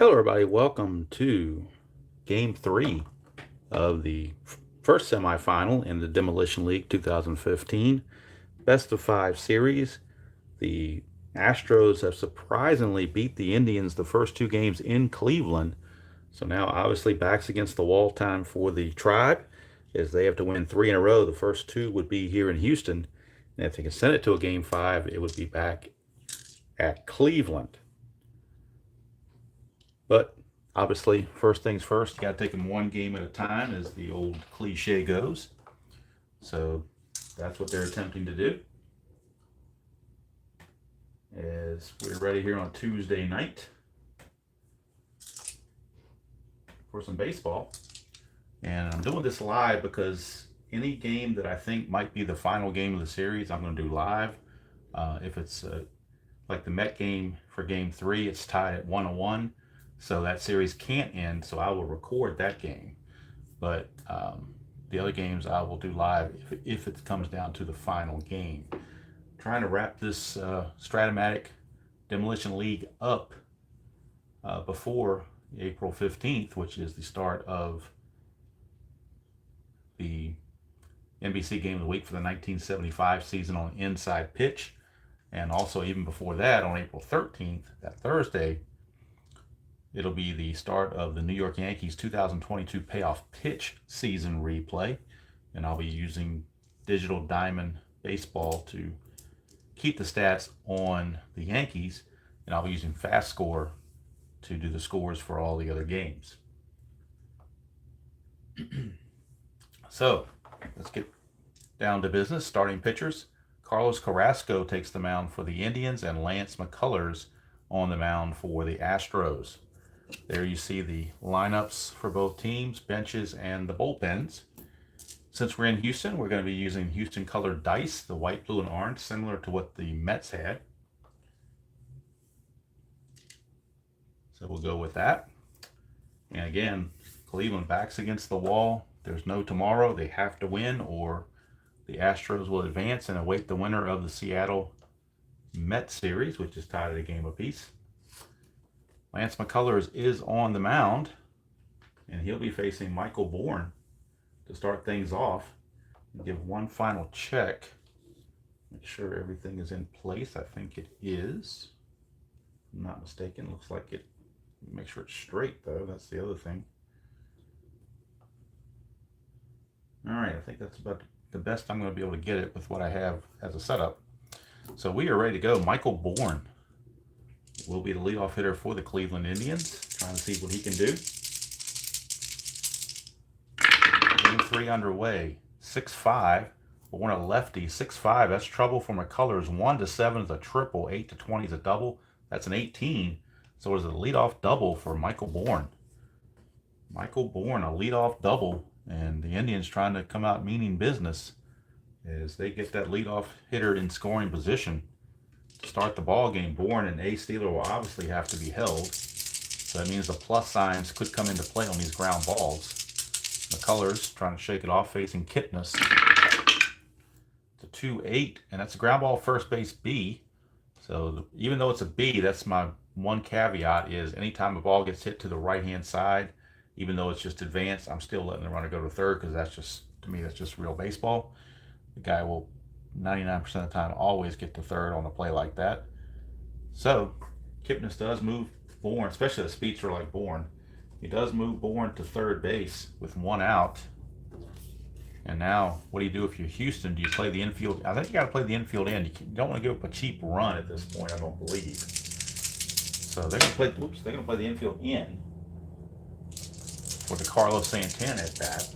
Hello, everybody. Welcome to Game 3 of the first semifinal in the Demolition League 2015 Best of 5 series. The Astros have surprisingly beat the Indians the first two games in Cleveland. So now, obviously, backs against the wall time for the Tribe as they have to win three in a row. The first two would be here in Houston. And if they can send it to a Game 5, it would be back at Cleveland. But obviously, first things first, you got to take them one game at a time, as the old cliche goes. So that's what they're attempting to do. As we're ready here on Tuesday night for some baseball. And I'm doing this live because any game that I think might be the final game of the series, I'm going to do live. If it's like the Met game for Game 3, it's tied at 1-1. So that series can't end, so I will record that game. But the other games I will do live if it comes down to the final game. Trying to wrap this Strat-O-Matic Demolition League up before April 15th, which is the start of the NBC Game of the Week for the 1975 season on Inside Pitch. And also even before that, on April 13th, that Thursday, it'll be the start of the New York Yankees 2022 Payoff Pitch Season replay. And I'll be using Digital Diamond Baseball to keep the stats on the Yankees. And I'll be using Fast Score to do the scores for all the other games. So, let's get down to business. Starting pitchers. Carlos Carrasco takes the mound for the Indians, and Lance McCullers on the mound for the Astros. There you see the lineups for both teams, benches, and the bullpens. Since we're in Houston, we're going to be using Houston colored dice, the white, blue, and orange, similar to what the Mets had. So we'll go with that. And again, Cleveland backs against the wall. There's no tomorrow. They have to win, or the Astros will advance and await the winner of the Seattle Mets series, which is tied at a game apiece. Lance McCullers is on the mound, and he'll be facing Michael Bourne to start things off. And give one final check. Make sure everything is in place. I think it is. If I'm not mistaken. Looks like it. Make sure it's straight, though. That's the other thing. All right, I think that's about the best I'm going to be able to get it with what I have as a setup. So we are ready to go. Michael Bourne will be the leadoff hitter for the Cleveland Indians. Trying to see what he can do. Game 3 underway. 6-5. Bourne a lefty. 6-5. That's trouble for McCullers. 1-7 is a triple. 8-20 is a double. That's an 18. So it is a leadoff double for Michael Bourne. Michael Bourne, a leadoff double. And the Indians trying to come out meaning business as they get that leadoff hitter in scoring position to start the ball game. Bourne and Ace Steeler will obviously have to be held. So that means the plus signs could come into play on these ground balls. McCullers trying to shake it off, facing Kipnis. It's a 2-8, and that's a ground ball first base B. So even though it's a B, that's my one caveat is anytime a ball gets hit to the right-hand side, even though it's just advanced, I'm still letting the runner go to third because that's just, to me, that's just real baseball. The guy will 99% of the time always get to third on a play like that. So Kipnis does move Bourne, especially a speedster like Bourne. He does move Bourne to third base with one out. And now, what do you do if you're Houston? Do you play the infield? I think you got to play the infield in. You don't want to give up a cheap run at this point, I don't believe. So they're going to play. Oops, they're going to play the infield in for the Carlos Santana at bat.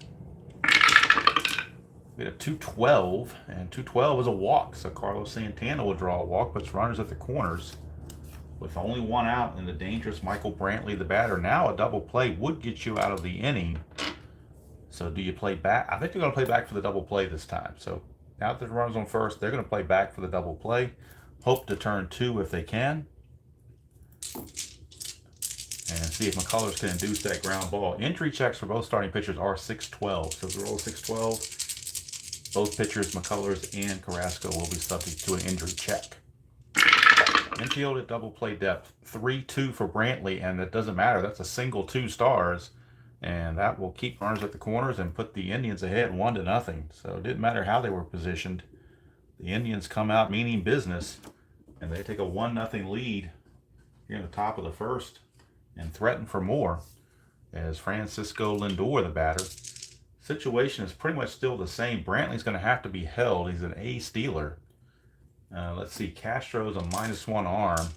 We had a 2-12, and 2-12 is a walk. So Carlos Santana will draw a walk, puts runners at the corners with only one out, and the dangerous Michael Brantley, the batter. Now a double play would get you out of the inning. So do you play back? I think they're going to play back for the double play this time. So now that the runners on first, they're going to play back for the double play. Hope to turn 2 if they can. And see if McCullers can induce that ground ball. Injury checks for both starting pitchers are 6-12. So the roll 6-12. Both pitchers, McCullers and Carrasco, will be subject to an injury check. Infield at double play depth. 3-2 for Brantley, and it doesn't matter. That's a single 2 stars. And that will keep runners at the corners and put the Indians ahead 1-0. So it didn't matter how they were positioned. The Indians come out meaning business, and they take a 1-0 lead here in the top of the first and threaten for more as Francisco Lindor, the batter. Situation is pretty much still the same. Brantley's going to have to be held. He's an A stealer. Let's see, Castro's a -1 arm.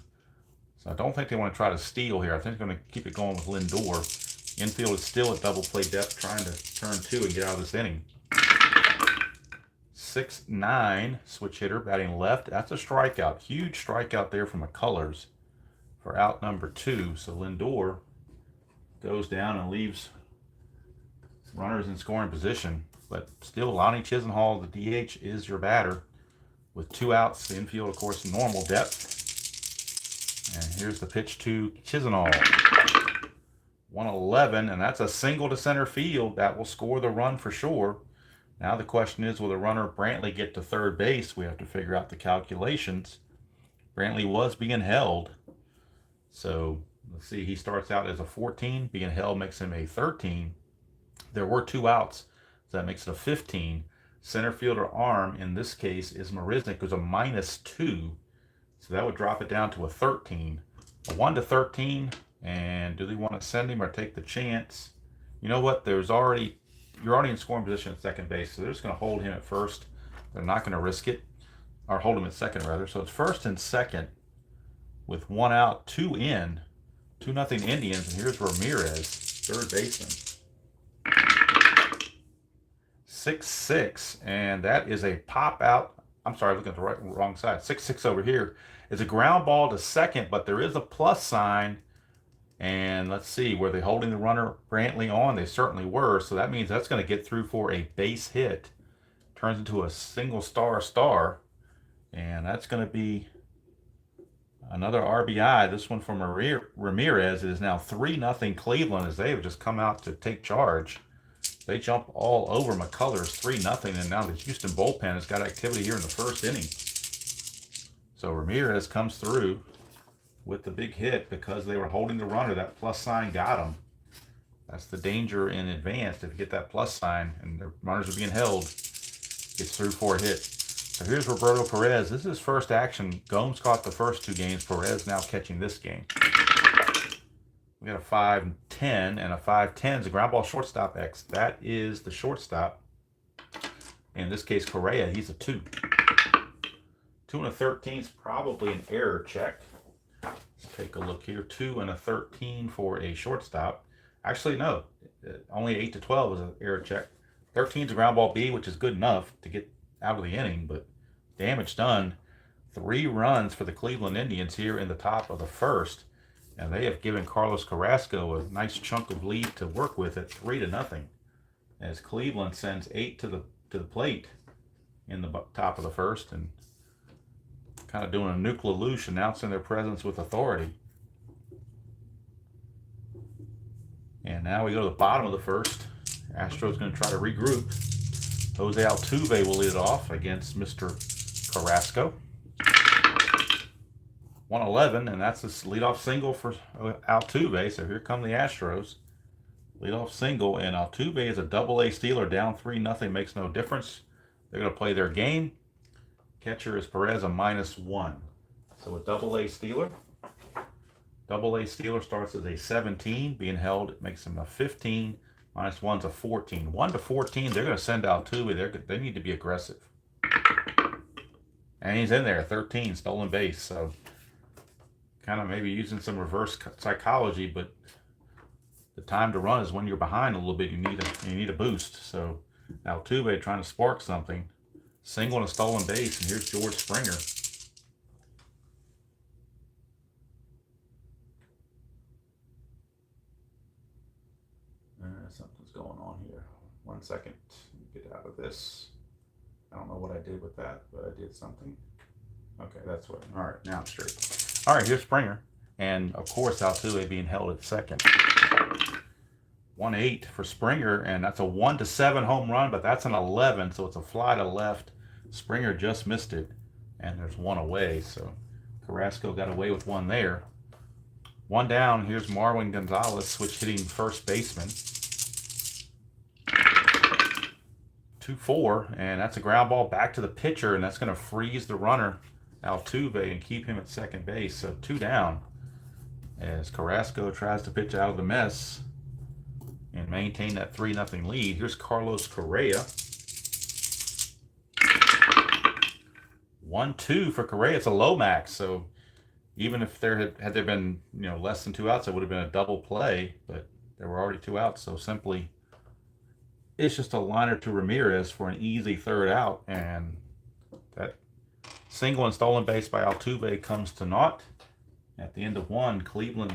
So I don't think they want to try to steal here. I think they're going to keep it going with Lindor. Infield is still at double play depth, trying to turn 2 and get out of this inning. 6-9, switch hitter, batting left. That's a strikeout. Huge strikeout there from McCullers for out number 2. So Lindor goes down and leaves runners in scoring position. But still, Lonnie Chisenhall, the DH, is your batter with 2 outs. The infield, of course, normal depth. And here's the pitch to Chisenhall. 111, and that's a single to center field. That will score the run for sure. Now the question is, will the runner Brantley get to third base? We have to figure out the calculations. Brantley was being held. So let's see, he starts out as a 14. Being held makes him a 13. There were 2 outs, so that makes it a 15. Center fielder arm in this case is Marisnik, who's a -2. So that would drop it down to a 13. A 1-13. And do they want to send him or take the chance? You know what? You're already in scoring position at second base, so they're just going to hold him at first. They're not going to risk it, or hold him at second rather. So it's first and second with 1 out, 2 in, 2-0 Indians. And here's Ramirez, third baseman. 6-6, and that is a pop out. I'm sorry, looking at the wrong side. 6-6 over here. It's a ground ball to second, but there is a plus sign. And let's see, were they holding the runner Brantley on? They certainly were. So that means that's going to get through for a base hit. Turns into a single star. And that's going to be another RBI. This one from Ramirez. It is now 3-0 Cleveland as they have just come out to take charge. They jump all over McCullers 3-0. And now the Houston bullpen has got activity here in the first inning. So Ramirez comes through with the big hit because they were holding the runner. That plus sign got them. That's the danger in advance. If you get that plus sign and the runners are being held, gets through for a hit. So here's Roberto Perez. This is his first action. Gomes caught the first 2 games. Perez now catching this game. We got a 5-10 and a 5-10 is a ground ball shortstop X. That is the shortstop. In this case, Correa, he's a 2. 2 and a 13 is probably an error check. Let's take a look here. 2 and a 13 for a shortstop. Actually, no. Only 8-12 is an error check. 13 is a ground ball B, which is good enough to get out of the inning, but damage done. 3 runs for the Cleveland Indians here in the top of the first, and they have given Carlos Carrasco a nice chunk of lead to work with at 3-0, as Cleveland sends 8 to the plate in the top of the first, and kind of doing a Nuke LaLoosh, announcing their presence with authority. And now we go to the bottom of the first. Astros going to try to regroup. Jose Altuve will lead it off against Mr. Carrasco. 111, and that's a leadoff single for Altuve. So here come the Astros. Leadoff single, and Altuve is a double-A stealer, down 3-0, makes no difference. They're going to play their game. Catcher is Perez, a -1. So a double-A stealer. Double-A stealer starts as a 17. Being held, it makes him a 15. -1's a 14. 1-14, they're going to send Altuve. They need to be aggressive. And he's in there, 13, stolen base. So kind of maybe using some reverse psychology, but the time to run is when you're behind a little bit. You need a boost. So Altuve trying to spark something. Single and a stolen base, and here's George Springer. Something's going on here. 1 second. Get out of this. I don't know what I did with that, but I did something. Okay, that's what. All right, now I'm straight. All right, here's Springer. And, of course, Altuve being held at second. 1-8 for Springer, and that's a 1-7 home run, but that's an 11, so it's a fly to left. Springer just missed it, and there's one away. So Carrasco got away with one there. One down. Here's Marwin Gonzalez, switch hitting first baseman. 2-4, and that's a ground ball back to the pitcher, and that's going to freeze the runner, Altuve, and keep him at second base. So 2 down as Carrasco tries to pitch out of the mess and maintain that 3-0 lead. Here's Carlos Correa. 1-2 for Correa. It's a low max, so even if there had there been less than 2 outs, it would have been a double play, but there were already 2 outs, so simply it's just a liner to Ramirez for an easy 3rd out, and that single and stolen base by Altuve comes to naught. At the end of 1, Cleveland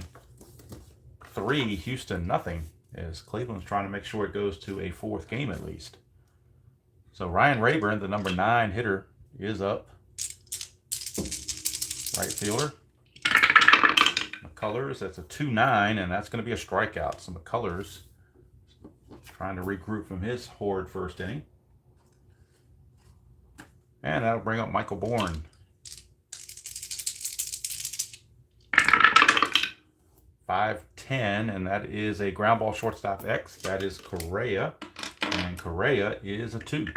3, Houston 0, as Cleveland's trying to make sure it goes to a 4th game at least. So Ryan Rayburn, the number 9 hitter, is up. Right fielder. McCullers, that's a 2-9, and that's going to be a strikeout. So McCullers trying to regroup from his horrid first inning. And that'll bring up Michael Bourne. 5-10, and that is a ground ball shortstop X. That is Correa, and Correa is a 2.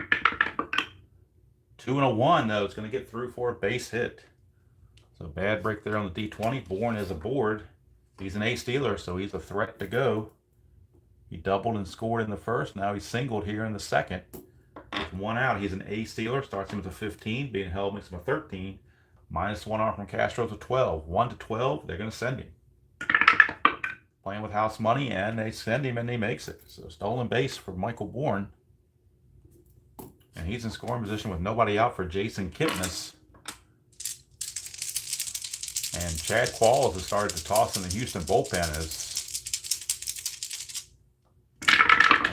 2 and a 1, though. It's going to get through for a base hit. So bad break there on the D20. Bourne is aboard. He's an ace stealer, so he's a threat to go. He doubled and scored in the first. Now he's singled here in the second. With 1 out, he's an ace stealer. Starts him with a 15. Being held makes him a 13. -1 arm from Castro's a 12. 1-12, they're going to send him. Playing with house money, and they send him, and he makes it. So stolen base for Michael Bourne. And he's in scoring position with nobody out for Jason Kipnis. And Chad Qualls has started to toss in the Houston bullpen as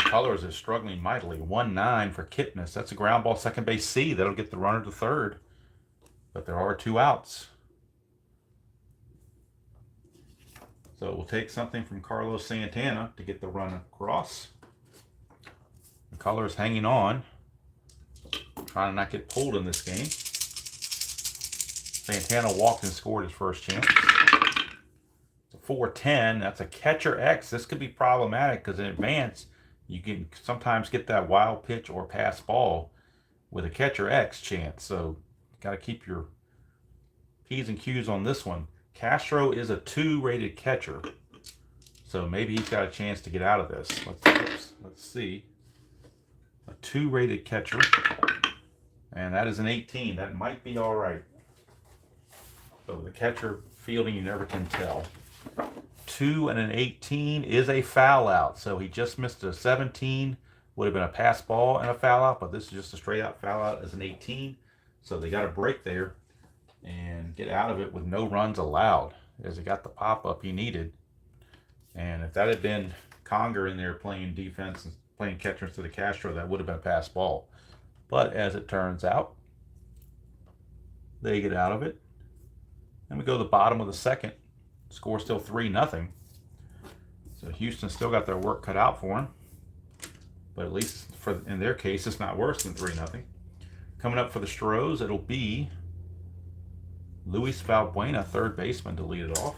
Colors is struggling mightily. 1-9 for Kipnis. That's a ground ball second base C. That'll get the runner to third. But there are 2 outs. So it will take something from Carlos Santana to get the run across. The Colors hanging on. Trying to not get pulled in this game. Santana walked and scored his first chance. It's a 4-10. That's a catcher X. This could be problematic because in advance, you can sometimes get that wild pitch or pass ball with a catcher X chance. So got to keep your P's and Q's on this one. Castro is a 2 rated catcher. So maybe he's got a chance to get out of this. Let's see. A 2 rated catcher. And that is an 18. That might be all right. So the catcher fielding, you never can tell. 2 and an 18 is a foul out. So he just missed a 17. Would have been a pass ball and a foul out, but this is just a straight out foul out as an 18. So they got a break there and get out of it with no runs allowed as he got the pop up he needed. And if that had been Conger in there playing defense and playing catcher instead of Castro, that would have been a pass ball. But as it turns out, they get out of it. And we go to the bottom of the second. Score still 3-0. So Houston still got their work cut out for them. But at least in their case, it's not worse than 3-0. Coming up for the Stros, it'll be Luis Valbuena, third baseman, to lead it off.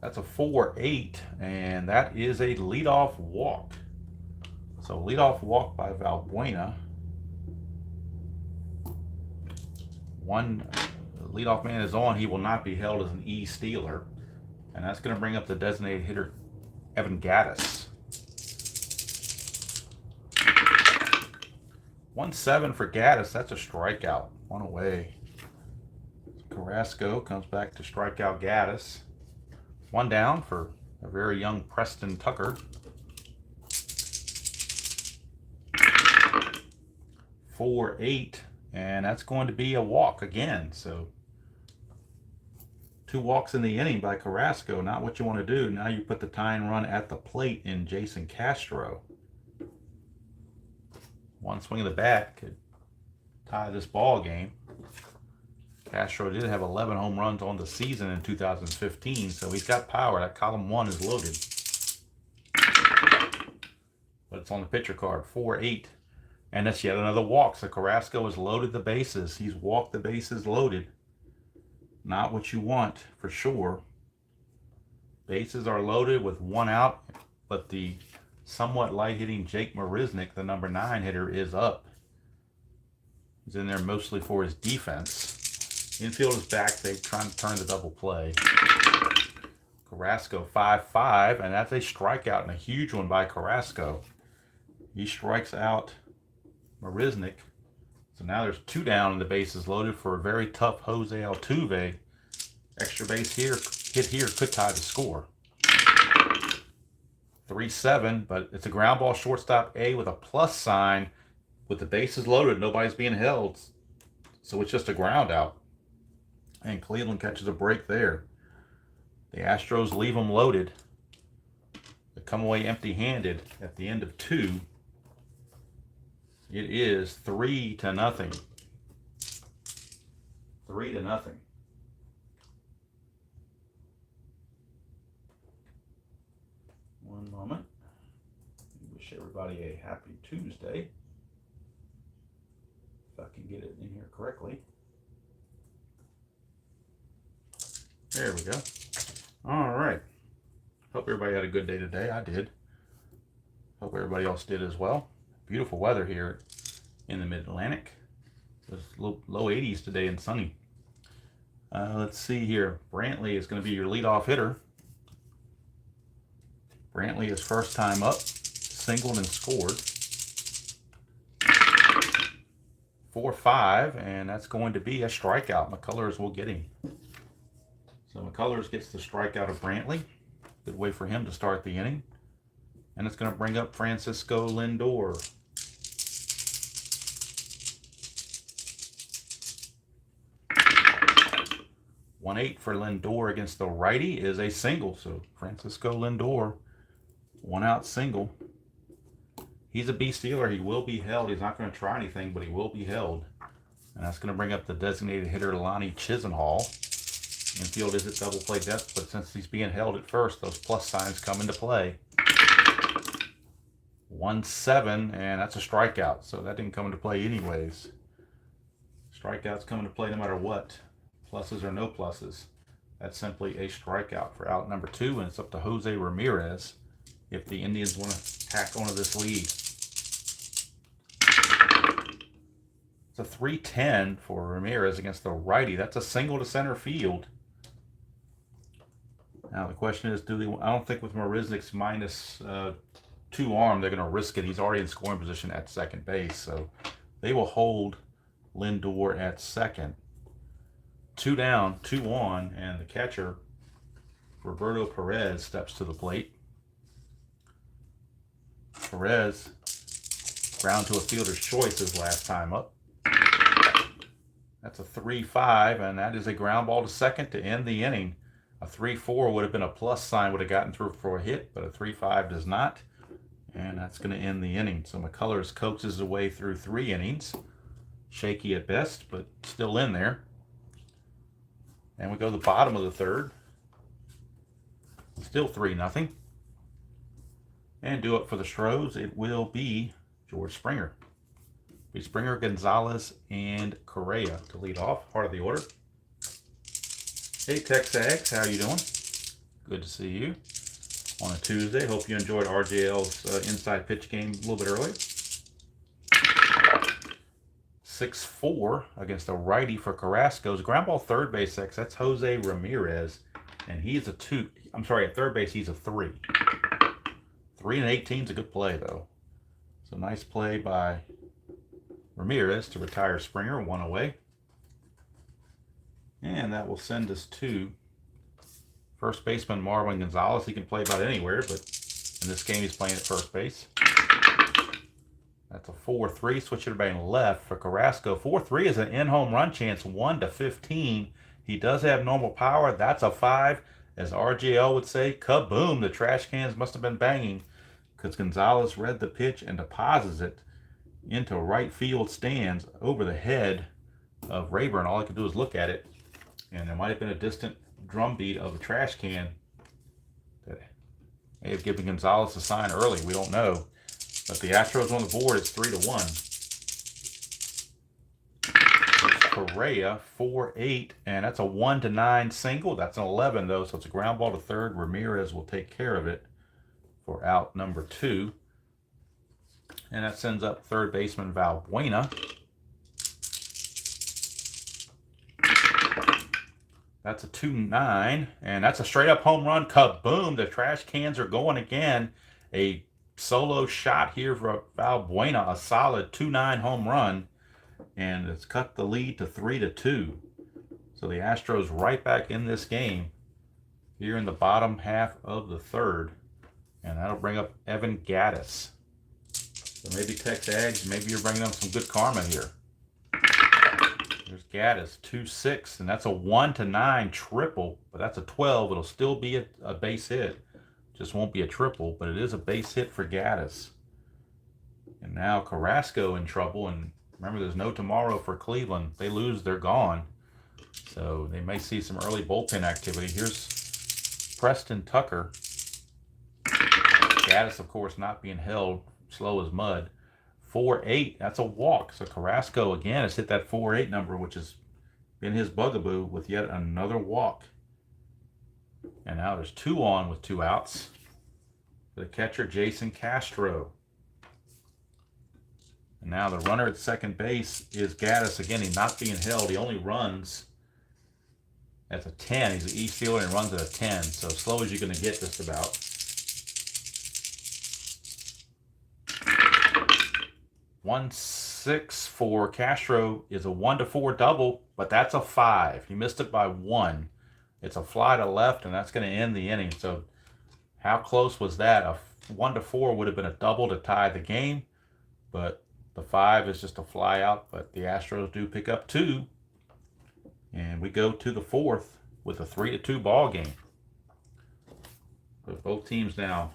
That's a 4-8, and that is a leadoff walk. So leadoff walk by Valbuena. One leadoff man is on. He will not be held as an E stealer. And that's going to bring up the designated hitter, Evan Gattis. 1-7 for Gattis. That's a strikeout. 1 away. Carrasco comes back to strike out Gattis. 1 down for a very young Preston Tucker. 4-8. And that's going to be a walk again. So 2 walks in the inning by Carrasco. Not what you want to do. Now you put the tying run at the plate in Jason Castro. 1 swing of the bat could tie this ball game. Castro did have 11 home runs on the season in 2015, so he's got power. That column 1 is loaded. But it's on the pitcher card. 4-8 And that's yet another walk. So Carrasco has loaded the bases. He's walked the bases loaded. Not what you want, for sure. Bases are loaded with one out, but the somewhat light-hitting Jake Marisnick, the number 9 hitter, is up. He's in there mostly for his defense. Infield is back. They're trying to turn the double play. Carrasco 5-5, and that's a strikeout, and a huge one by Carrasco. He strikes out Marisnick. So now there's 2 down and the bases loaded for a very tough Jose Altuve. Extra base here, hit here, could tie the score. 3-7, but it's a ground ball, shortstop A with a plus sign. With the bases loaded, nobody's being held. So it's just a ground out. And Cleveland catches a break there. The Astros leave them loaded. They come away empty-handed at the end of 2. It is 3-0. 3-0. One moment. Wish everybody a happy Tuesday. If I can get it in here correctly. There we go. All right. Hope everybody had a good day today. I did. Hope everybody else did as well. Beautiful weather here in the Mid-Atlantic. It's low 80s today and sunny. Let's see here. Brantley is going to be your leadoff hitter. Brantley is first time up, singled and scored. 4-5, and that's going to be a strikeout. McCullers will get him. So McCullers gets the strikeout of Brantley. Good way for him to start the inning. And it's going to bring up Francisco Lindor. .18 for Lindor against the righty is a single. So Francisco Lindor, 1-out single. He's a B stealer. He will be held. He's not going to try anything, but he will be held. And that's going to bring up the designated hitter, Lonnie Chisenhall. Infield is at double play depth, but since he's being held at first, those plus signs come into play. 1-7, and that's a strikeout. So that didn't come into play anyways. Strikeouts come into play no matter what. Pluses or no pluses. That's simply a strikeout for out number 2, and it's up to Jose Ramirez if the Indians want to tack onto this lead. It's a 3-10 for Ramirez against the righty. That's a single to center field. Now the question is, do they? I don't think with Marisnick's -2 arm, they're going to risk it. He's already in scoring position at second base, so they will hold Lindor at second. 2 down, 2 on, and the catcher, Roberto Perez, steps to the plate. Perez ground to a fielder's choice his last time up. That's a 3-5, and that is a ground ball to second to end the inning. A 3-4 would have been a plus sign, would have gotten through for a hit, but a 3-5 does not. And that's going to end the inning. So McCullers coaxes his way through 3 innings. Shaky at best, but still in there. And we go to the bottom of the 3rd. Still 3-0. And do it for the Stros. It will be George Springer. It'll be Springer, Gonzalez, and Correa to lead off. Part of the order. Hey, Texags, how you doing? Good to see you on a Tuesday. Hope you enjoyed RJL's inside pitch game a little bit earlier. 6-4 against a righty for Carrasco's ground ball third base X. That's Jose Ramirez, and he's a 2. I'm sorry, at third base he's a 3. 3-18 is a good play though. So nice play by Ramirez to retire Springer, 1 away. And that will send us to first baseman Marwin Gonzalez. He can play about anywhere, but in this game he's playing at first base. That's a 4-3. Switch it batting left for Carrasco. 4-3 is an in-home run chance, 1-15. He does have normal power. That's a 5. As RGL would say, kaboom. The trash cans must have been banging because Gonzalez read the pitch and deposits it into right field stands over the head of Rayburn. All I could do is look at it, and there might have been a distant drumbeat of a trash can that may have given Gonzalez a sign early. We don't know. But the Astros on the board is 3-1. Correa, 4-8, and that's a 1-9 single. That's an 11 though, so it's a ground ball to third. Ramirez will take care of it for out number 2. And that sends up third baseman Valbuena. That's a 2-9, and that's a straight up home run. Kaboom! The trash cans are going again. A solo shot here for Valbuena, a solid 2-9 home run, and it's cut the lead to 3-2. So the Astros right back in this game here in the bottom half of the third, and that'll bring up Evan Gattis. So maybe Tex Eggs, maybe you're bringing them some good karma here. There's Gattis, 2-6, and that's a 1-9 triple, but that's a 12. It'll still be a base hit. Just won't be a triple, but it is a base hit for Gattis. And now Carrasco in trouble, and remember there's no tomorrow for Cleveland. If they lose, they're gone. So they may see some early bullpen activity. Here's Preston Tucker. Gattis, of course, not being held, slow as mud. 4-8, that's a walk. So Carrasco again has hit that 4-8 number, which has been his bugaboo, with yet another walk. And now there's 2 on with 2 outs. The catcher, Jason Castro. And now the runner at second base is Gattis. Again, he's not being held. He only runs at a 10. He's an East fielder and runs at a 10. So slow as you're going to get just about. 1-6 for Castro is a 1-4 double, but that's a 5. He missed it by 1. It's a fly to left, and that's going to end the inning. So how close was that? A 1-4 would have been a double to tie the game, but the 5 is just a fly out. But the Astros do pick up 2, and we go to the 4th with a 3-2 ball game. So both teams now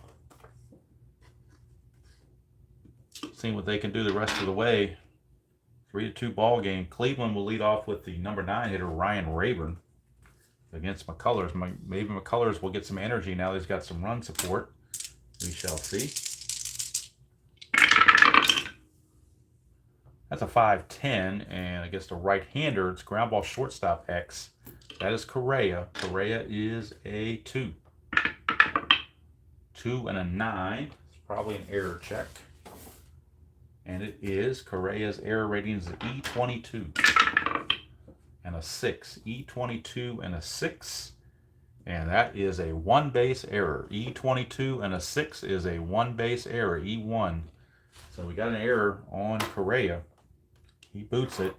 seeing what they can do the rest of the way. 3-2 ball game. Cleveland will lead off with the number 9 hitter, Ryan Rayburn, against McCullers. Maybe McCullers will get some energy now that he's got some run support. We shall see. That's a 5-10, and against a right-hander, it's ground ball shortstop X. That is Correa. Correa is a 2. 2 and a 9. It's probably an error check. And it is. Correa's error rating is an E22 and a 6. E22 and a 6. And that is a 1 base error. E22 and a 6 is a 1 base error. E1. So we got an error on Correa. He boots it.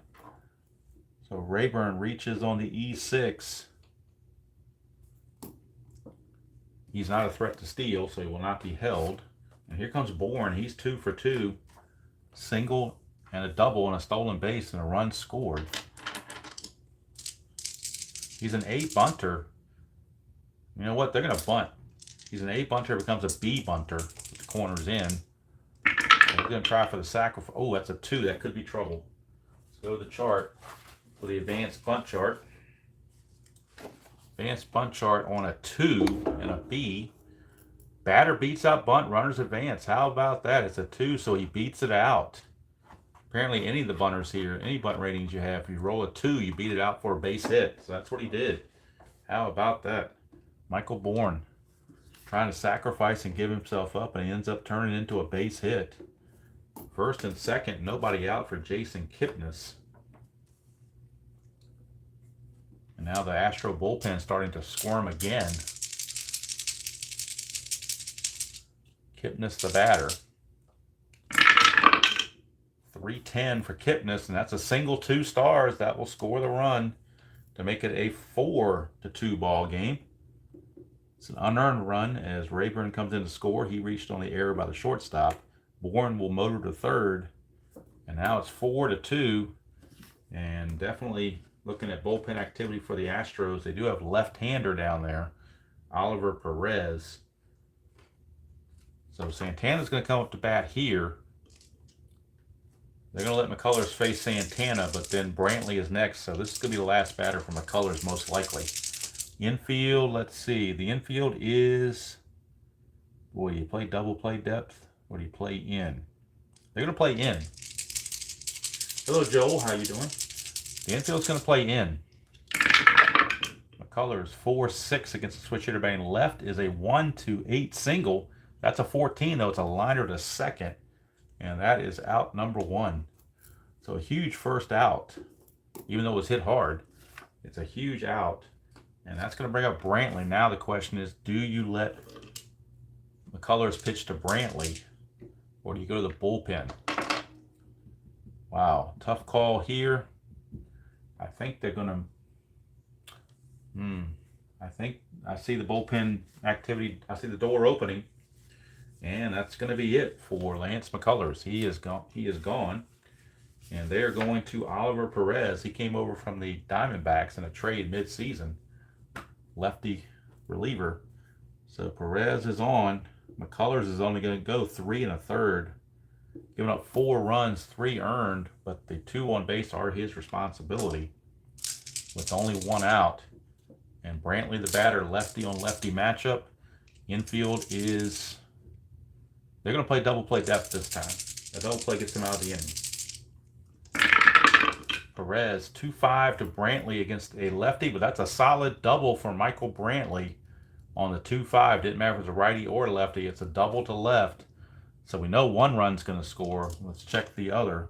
So Rayburn reaches on the E6. He's not a threat to steal, so he will not be held. And here comes Bourne. He's 2 for 2. Single and a double and a stolen base and a run scored. He's an A bunter. You know what? They're going to bunt. He's an A bunter, becomes a B bunter with the corners in. He's going to try for the sacrifice. Oh, that's a 2. That could be trouble. Let's go to the chart for the advanced bunt chart. Advanced bunt chart on a 2 and a B. Batter beats out bunt, runners advance. How about that? It's a 2, so he beats it out. Apparently any of the bunters here, any bunt ratings you have, if you roll a 2, you beat it out for a base hit. So that's what he did. How about that? Michael Bourne trying to sacrifice and give himself up, and he ends up turning into a base hit. First and second, nobody out for Jason Kipnis. And now the Astro bullpen starting to squirm again. Kipnis the batter. 3-10 for Kipnis, and that's a single 2 stars. That will score the run to make it a 4-2 ball game. It's an unearned run as Rayburn comes in to score. He reached on the error by the shortstop. Bourne will motor to third, and now it's 4-2. And definitely looking at bullpen activity for the Astros. They do have left-hander down there, Oliver Perez. So Santana's going to come up to bat here. They're going to let McCullers face Santana, but then Brantley is next. So this is going to be the last batter for McCullers, most likely. Infield, let's see. The infield is... Boy, you play double play depth, or do you play in? They're going to play in. Hello, Joel. How you doing? The infield's going to play in. McCullers 4-6 against the switch hitter batting left is a 1-8 single. That's a 14 though. It's a liner to second, and that is out number 1. So a huge first out, even though it was hit hard. It's a huge out, and that's going to bring up Brantley. Now the question is, do you let McCullers pitch to Brantley, or do you go to the bullpen? Wow, tough call here. I think they're going to... I think I see the bullpen activity. I see the door opening, and that's going to be it for Lance McCullers. He is gone. He is gone, and they are going to Oliver Perez. He came over from the Diamondbacks in a trade mid-season, lefty reliever. So Perez is on. McCullers is only going to go 3 1/3, giving up 4 runs, 3 earned, but the 2 on base are his responsibility, with only 1 out. And Brantley, the batter, lefty on lefty matchup. Infield is, they're going to play double play depth this time. The double play gets them out of the inning. Perez 2-5 to Brantley against a lefty, but that's a solid double for Michael Brantley on the 2-5. Didn't matter if it was a righty or a lefty. It's a double to left. So we know 1 run's going to score. Let's check the other.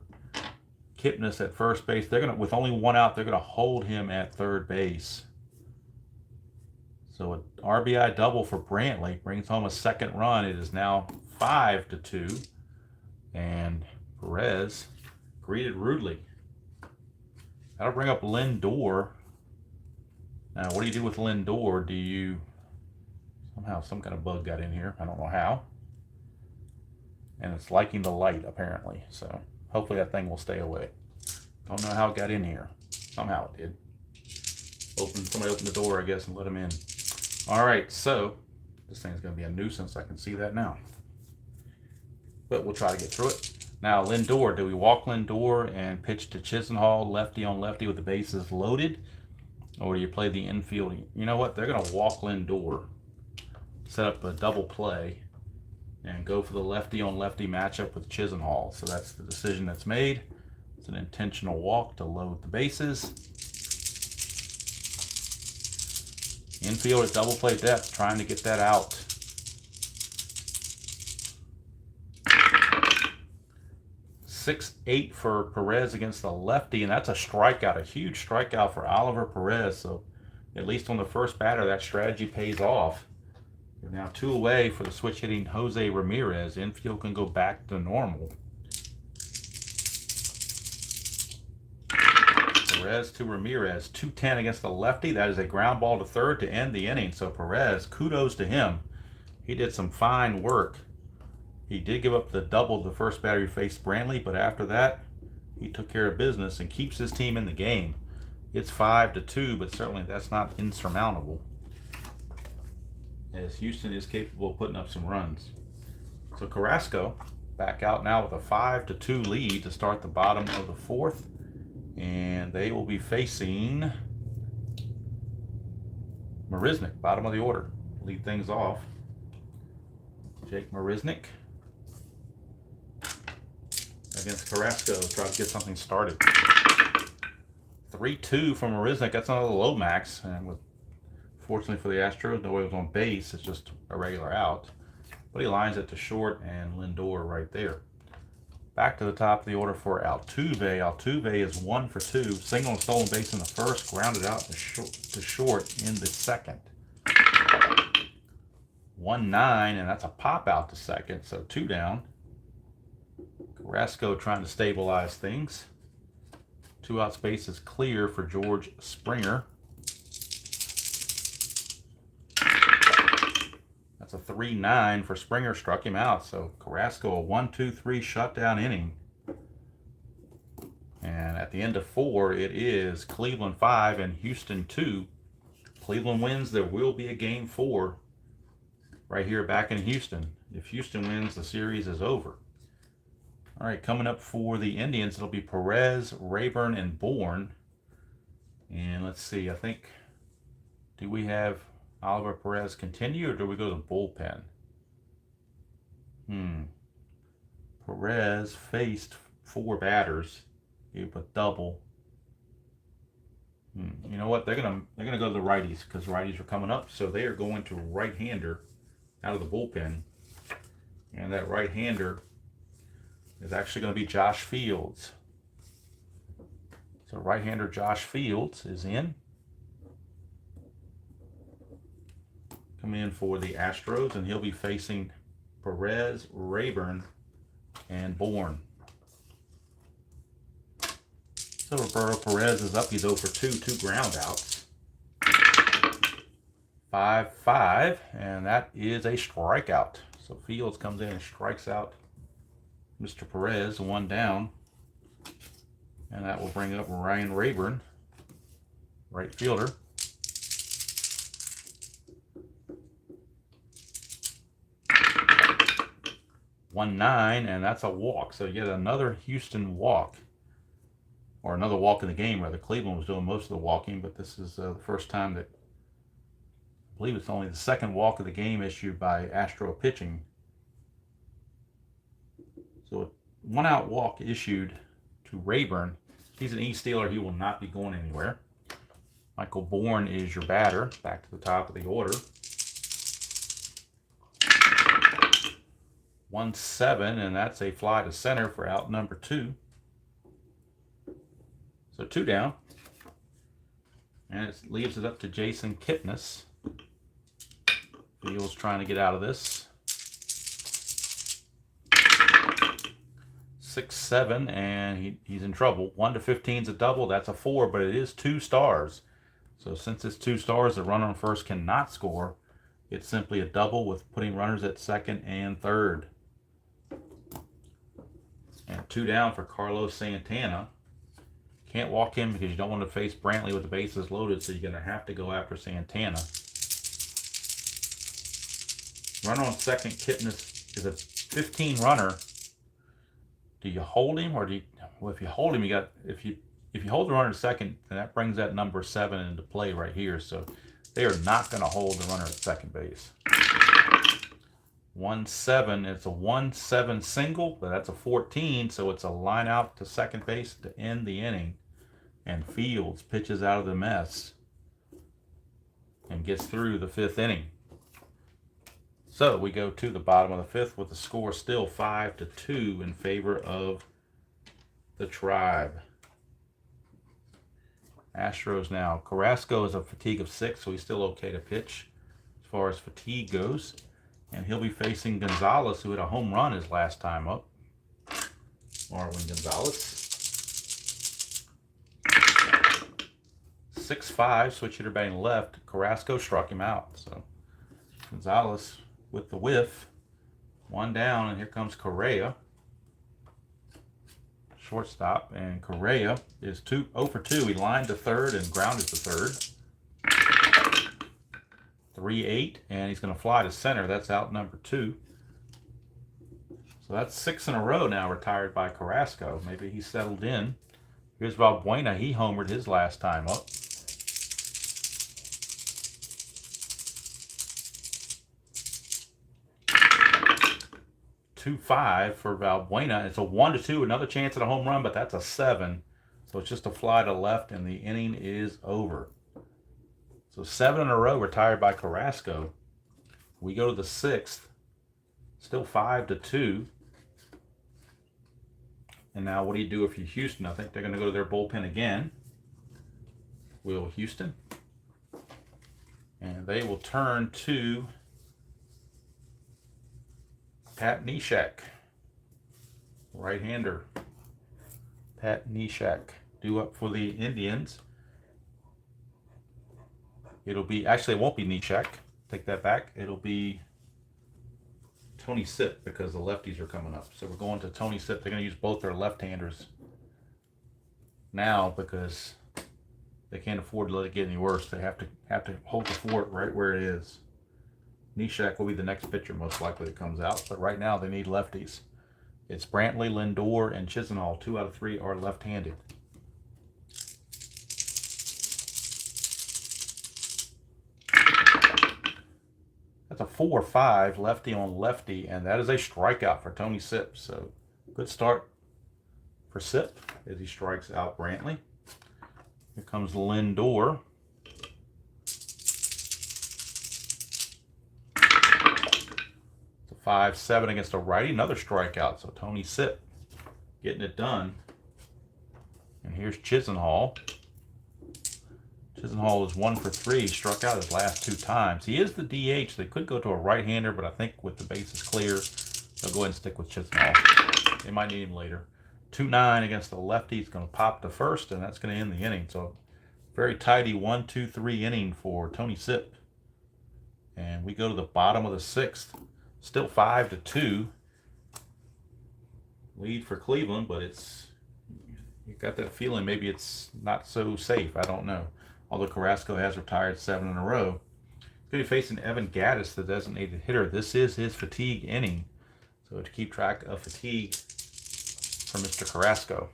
Kipnis at first base. They're going to, with only 1 out, they're going to hold him at third base. So an RBI double for Brantley brings home a 2nd run. It is now 5-2. And Perez greeted rudely. That'll bring up Lindor. Now, what do you do with Lindor? Do you... Somehow some kind of bug got in here. I don't know how. And it's liking the light, apparently. So hopefully that thing will stay away. Don't know how it got in here. Somehow it did. Somebody opened the door, I guess, and let him in. All right, so this thing's going to be a nuisance. I can see that now. But we'll try to get through it. Now, Lindor, do we walk Lindor and pitch to Chisenhall, lefty on lefty with the bases loaded? Or do you play the infield? You know what? They're going to walk Lindor, set up a double play, and go for the lefty on lefty matchup with Chisenhall. So that's the decision that's made. It's an intentional walk to load the bases. Infield at double play depth, trying to get that out. (6-8) for Perez against the lefty, and that's a strikeout, a huge strikeout for Oliver Perez. So at least on the first batter, that strategy pays off. They're now 2 away for the switch hitting Jose Ramirez. Infield can go back to normal. Perez to Ramirez, 2-10 against the lefty. That is a ground ball to third to end the inning. So Perez, kudos to him. He did some fine work. He did give up the double the first batter he faced Brantley, but after that, he took care of business and keeps his team in the game. It's 5-2, but certainly that's not insurmountable, as Houston is capable of putting up some runs. So Carrasco back out now with a 5-2 lead to start the bottom of the 4th. And they will be facing Marisnick, bottom of the order. Lead things off. Jake Marisnick against Carrasco. Try to get something started. 3-2 from Marisnick. That's another low max. And fortunately for the Astros, nobody was on base. It's just a regular out. But he lines it to short, and Lindor right there. Back to the top of the order for Altuve. Altuve is 1 for 2. Single and stolen base in the first, grounded out to short in the second. 1-9, and that's a pop out to second, so 2 down. Carrasco trying to stabilize things. 2 out space is clear for George Springer. That's a 3-9 for Springer, struck him out. So Carrasco, a 1-2-3 shutdown inning. And at the end of 4, it is Cleveland 5 and Houston 2. Cleveland wins, there will be a game 4 right here back in Houston. If Houston wins, the series is over. All right, coming up for the Indians, it'll be Perez, Rayburn, and Bourne. And let's see, I think, do we have Oliver Perez continue, or do we go to the bullpen? Perez faced 4 batters. Gave up a double. You know what? They're gonna go to the righties because righties are coming up, so they are going to right-hander out of the bullpen, and that right-hander is actually going to be Josh Fields. So right-hander Josh Fields is in. Come in for the Astros, and he'll be facing Perez, Rayburn, and Bourne. So Roberto Perez is up. He's 0 for 2, 2 ground outs. 5-5, and that is a strikeout. So Fields comes in and strikes out Mr. Perez, 1 down. And that will bring up Ryan Rayburn, right fielder. 1-9, and that's a walk. So yet another Houston walk, or another walk in the game, rather. Cleveland was doing most of the walking, but this is the first time that, I believe it's only the second walk of the game issued by Astro pitching. So a 1-out walk issued to Rayburn. He's an E-stealer. He will not be going anywhere. Michael Bourne is your batter, back to the top of the order. 1-7, and that's a fly to center for out number 2. So 2 down. And it leaves it up to Jason Kipnis. Fields trying to get out of this. 6-7, and he's in trouble. 1-15 is a double. That's a 4, but it is 2 stars. So since it's 2 stars, the runner on first cannot score. It's simply a double with putting runners at second and third. And 2 down for Carlos Santana. Can't walk him because you don't want to face Brantley with the bases loaded, so you're going to have to go after Santana. Runner on second, Kipnis, is a 15 runner. Do you hold him, or do you? Well, if you hold him, if you hold the runner to second, then that brings that number 7 into play right here. So they are not going to hold the runner at second base. 1-7. It's a 1-7 single, but that's a 14, so it's a line out to second base to end the inning. And Fields pitches out of the mess and gets through the 5th inning. So we go to the bottom of the 5th with the score still 5-2 in favor of the Tribe. Astros now. Carrasco is a fatigue of 6, so he's still okay to pitch as far as fatigue goes. And he'll be facing Gonzalez, who had a home run his last time up. Marwin Gonzalez. 6-5, switch hitter batting left. Carrasco struck him out. So Gonzalez with the whiff. 1 down, and here comes Correa. Shortstop, and Correa is 0 for 2. He lined to third and grounded to third. 3-8, and he's going to fly to center. That's out number 2. So that's 6 in a row now retired by Carrasco. Maybe he's settled in. Here's Valbuena. He homered his last time up. 2-5 for Valbuena. It's a 1-2, another chance at a home run, but that's a 7. So it's just a fly to left, and the inning is over. So 7 in a row retired by Carrasco. We go to the 6th. Still 5-2. And now what do you do if you're Houston? I think they're going to go to their bullpen again. Will Houston. And they will turn to Pat Neshek, right-hander. Pat Neshek, due up for the Indians. It'll be, actually it won't be Neshek, take that back. It'll be Tony Sipp because the lefties are coming up. So we're going to Tony Sipp. They're going to use both their left-handers now because they can't afford to let it get any worse. They have to hold the fort right where it is. Neshek will be the next pitcher most likely that comes out, but right now they need lefties. It's Brantley, Lindor, and Chisenhall. 2 out of 3 are left-handed. That's a 4-5 lefty on lefty, and that is a strikeout for Tony Sipp. So good start for Sipp as he strikes out Brantley. Here comes Lindor. It's a 5-7 against a righty. Another strikeout. So Tony Sipp getting it done. And here's Chisenhall. Chisenhall is 1 for 3. He struck out his last 2 times. He is the DH. They could go to a right-hander, but I think with the bases clear, they'll go ahead and stick with Chisenhall. They might need him later. 2-9 against the lefty. He's going to pop to first, and that's going to end the inning. So very tidy 1-2-3 inning for Tony Sipp. And we go to the bottom of the 6th. Still 5-2. Lead for Cleveland, but it's, you got that feeling maybe it's not so safe. I don't know. Although Carrasco has retired 7 in a row. He's going to be facing Evan Gattis, the designated hitter. This is his fatigue inning. So to keep track of fatigue for Mr. Carrasco.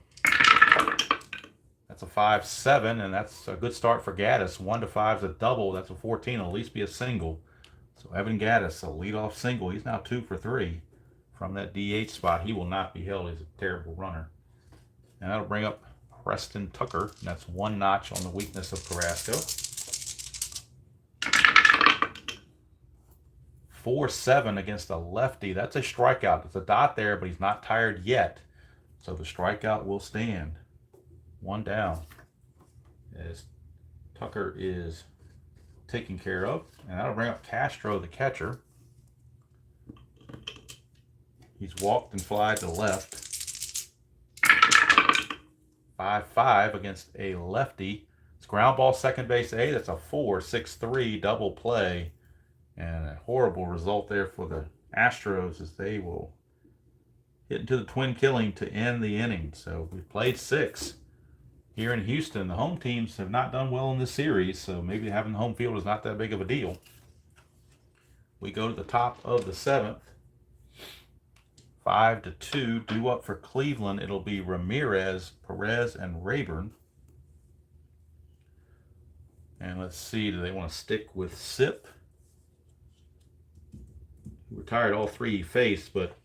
That's a 5-7, and that's a good start for Gattis. 1-5 is a double. That's a 14. It'll at least be a single. So Evan Gattis, a leadoff single. He's now 2 for 3 from that DH spot. He will not be held. He's a terrible runner. And that'll bring up Preston Tucker. And that's 1 notch on the weakness of Carrasco. 4-7 against a lefty. That's a strikeout. There's a dot there, but he's not tired yet. So the strikeout will stand. 1 down. As Tucker is taken care of. And that'll bring up Castro, the catcher. He's walked and flied to left. 5-5 against a lefty. It's ground ball second base A. That's a 4-6-3 double play. And a horrible result there for the Astros as they will hit into the twin killing to end the inning. So we played 6 here in Houston. The home teams have not done well in this series, so maybe having the home field is not that big of a deal. We go to the top of the 7th. 5-2, due up for Cleveland. It'll be Ramirez, Perez, and Rayburn. And let's see, do they want to stick with Sipp? He retired all 3 he faced, but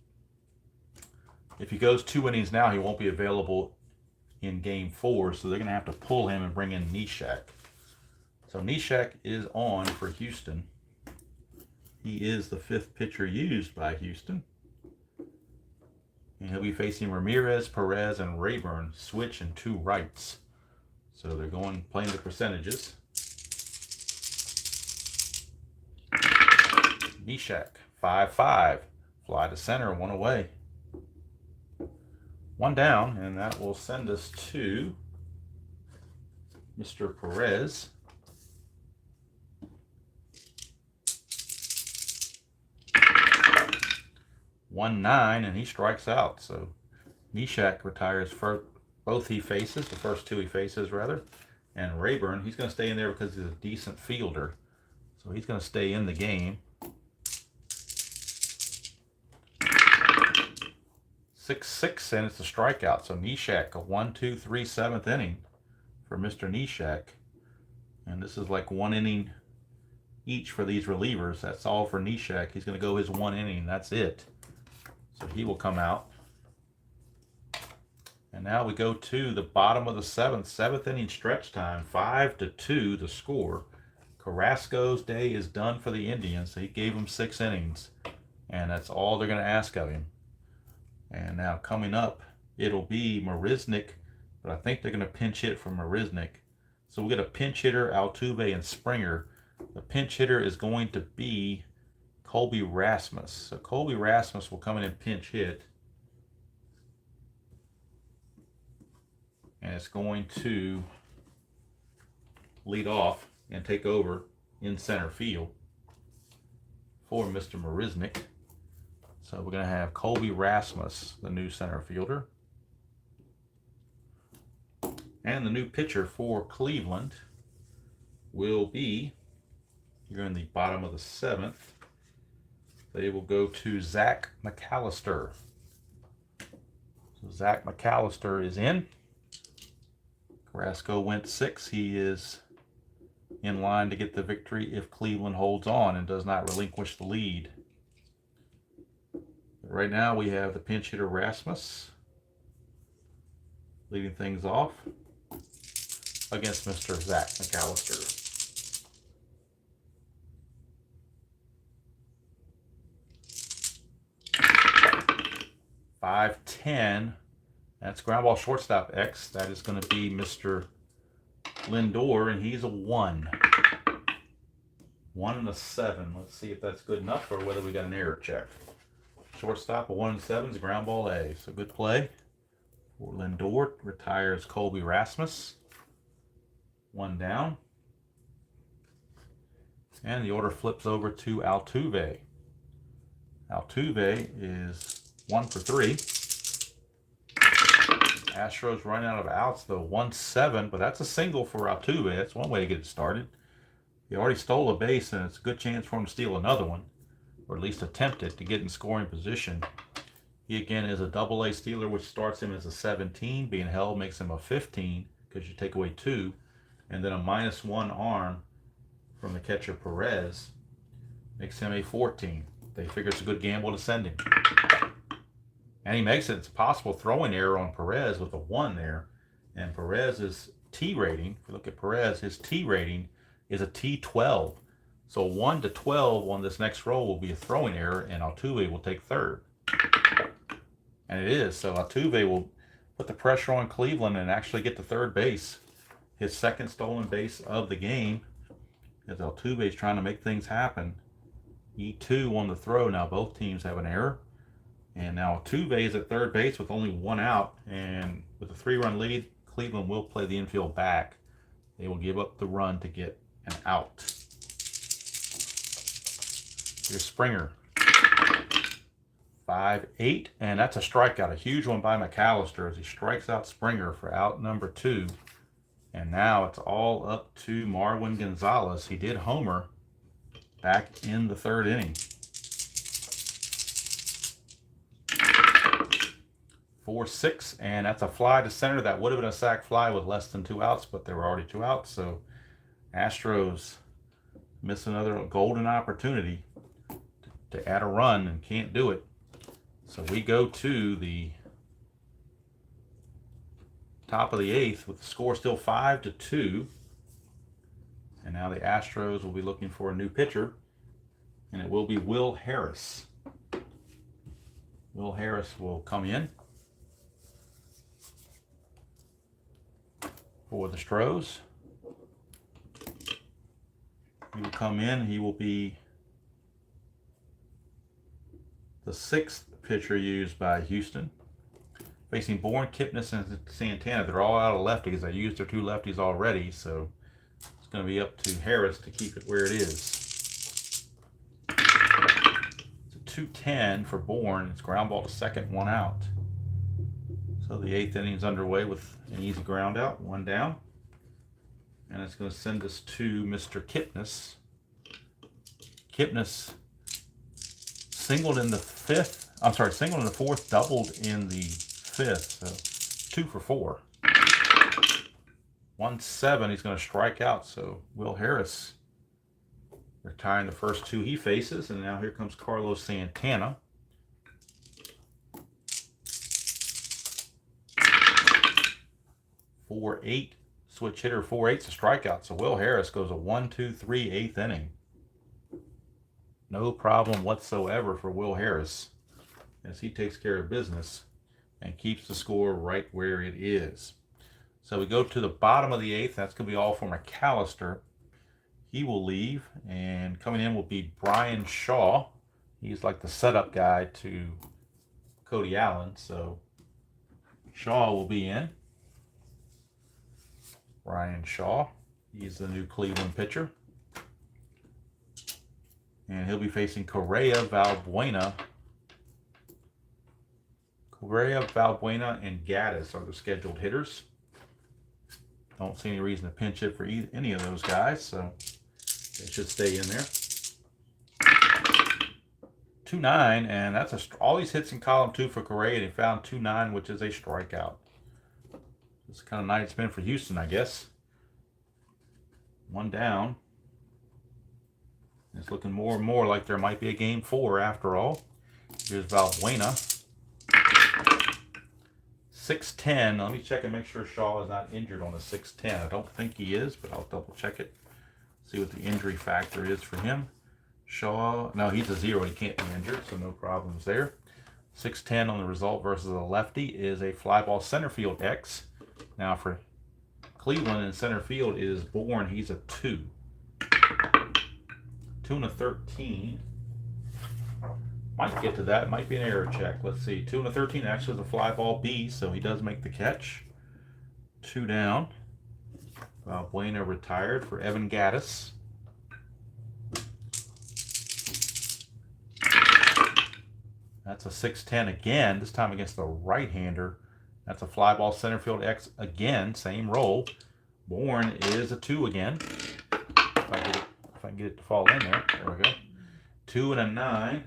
if he goes 2 innings now, he won't be available in Game 4, so they're going to have to pull him and bring in Neshek. So Neshek is on for Houston. He is the 5th pitcher used by Houston. And he'll be facing Ramirez, Perez, and Rayburn. Switch and 2 rights. So they're playing the percentages. Neshek, 5-5. Fly to center, 1 away. 1 down, and that will send us to Mr. Perez. 1-9, and he strikes out. So Neshek retires for both he faces, the first 2 he faces rather. And Rayburn, he's going to stay in there because he's a decent fielder. So he's going to stay in the game. 6-6, and it's a strikeout. So Neshek, a 1-2-3 7th inning for Mr. Neshek. And this is like 1 inning each for these relievers. That's all for Neshek. He's going to go his 1 inning. That's it. So he will come out. And now we go to the bottom of the 7th inning stretch time. 5-2 the score. Carrasco's day is done for the Indians. So he gave him 6 innings. And that's all they're going to ask of him. And now coming up, it'll be Marisnick. But I think they're going to pinch hit for Marisnick. So we get a pinch hitter, Altuve, and Springer. The pinch hitter is going to be Colby Rasmus. So Colby Rasmus will come in and pinch hit. And it's going to lead off and take over in center field for Mr. Marisnick. So we're going to have Colby Rasmus, the new center fielder. And the new pitcher for Cleveland will be, here in the bottom of the 7th, they will go to Zach McAllister. So Zach McAllister is in. Carrasco went 6. He is in line to get the victory if Cleveland holds on and does not relinquish the lead. Right now we have the pinch hitter Rasmus leading things off. against Mr. Zach McAllister. 5-10. That's ground ball shortstop X. That is going to be Mr. Lindor, and he's a 1. 1 and a 7. Let's see if that's good enough or whether we got an error check. Shortstop, a 1 and 7 is ground ball A. So good play for Lindor. Retires Colby Rasmus. 1 down. And the order flips over to Altuve. Altuve is 1 for 3. Astros running out of outs, though, 1-7, but that's a single for Altuve. That's one way to get it started. He already stole a base, and it's a good chance for him to steal another one, or at least attempt it to get in scoring position. He, again, is a double-A stealer, which starts him as a 17. Being held makes him a 15 because you take away 2. And then a -1 arm from the catcher Perez makes him a 14. They figure it's a good gamble to send him. And he makes it. It's a possible throwing error on Perez with a 1 there. And Perez's T rating, if you look at Perez, his T rating is a T12. So 1 to 12 on this next roll will be a throwing error, and Altuve will take third. And it is. So Altuve will put the pressure on Cleveland and actually get to third base. His second stolen base of the game, as Altuve is trying to make things happen. E2 on the throw. Now both teams have an error. And now Altuve is at third base with only 1 out. And with a 3-run lead, Cleveland will play the infield back. They will give up the run to get an out. Here's Springer. 5-8. And that's a strikeout. A huge one by McAllister as he strikes out Springer for out number 2. And now it's all up to Marwin Gonzalez. He did homer back in the 3rd inning. 4-6, and that's a fly to center. That would have been a sac fly with less than 2 outs, but there were already 2 outs. So Astros miss another golden opportunity to add a run and can't do it. So we go to the top of the 8th with the score still 5-2. And now the Astros will be looking for a new pitcher, and it will be Will Harris. Will Harris will come in for the Stros. He will come in. He will be the 6th pitcher used by Houston. Facing Bourne, Kipnis, and Santana. They're all out of lefties. They used their 2 lefties already, so it's going to be up to Harris to keep it where it is. It's a 2-10 for Bourne. It's ground ball to second, 1 out. So the 8th inning is underway with an easy ground out, 1 down. And it's going to send us to Mr. Kipnis. Kipnis singled in the 5th. I'm sorry, singled in the 4th, doubled in the 5th. So 2 for 4. 1-7. He's going to strike out. So Will Harris retiring the first 2 he faces. And now here comes Carlos Santana. 4-8. Switch hitter, 4-8's a strikeout. So Will Harris goes a 1-2-3 8th inning. No problem whatsoever for Will Harris as he takes care of business and keeps the score right where it is. So we go to the bottom of the 8th. That's going to be all for McAllister. He will leave, and coming in will be Brian Shaw. He's like the setup guy to Cody Allen. So Shaw will be in. Brian Shaw. He's the new Cleveland pitcher. And he'll be facing Correa, Valbuena. Correa, Valbuena, and Gaddis are the scheduled hitters. Don't see any reason to pinch hit for any of those guys, so they should stay in there. 2-9, and that's all these hits in column 2 for Correa. He found 2-9, which is a strikeout. It's the kind of night it's been for Houston, I guess. 1 down. It's looking more and more like there might be a game 4 after all. Here's Valbuena. 6'10". Let me check and make sure Shaw is not injured on the 6'10". I don't think he is, but I'll double check it. See what the injury factor is for him. Shaw, no, he's a 0. He can't be injured, so no problems there. 6'10" on the result versus a lefty is a fly ball center field X. Now for Cleveland in center field is Bourne. He's a 2. 2 and a 13. Might get to that. Might be an error check. Let's see. 2 and a 13 actually is a fly ball B, so he does make the catch. 2 down. Bueno retired for Evan Gattis. That's a 6'10" again, this time against the right-hander. That's a fly ball center field X again, same roll. Bourne is a 2 again. If I can get it to fall in there. There we go. 2 and a 9.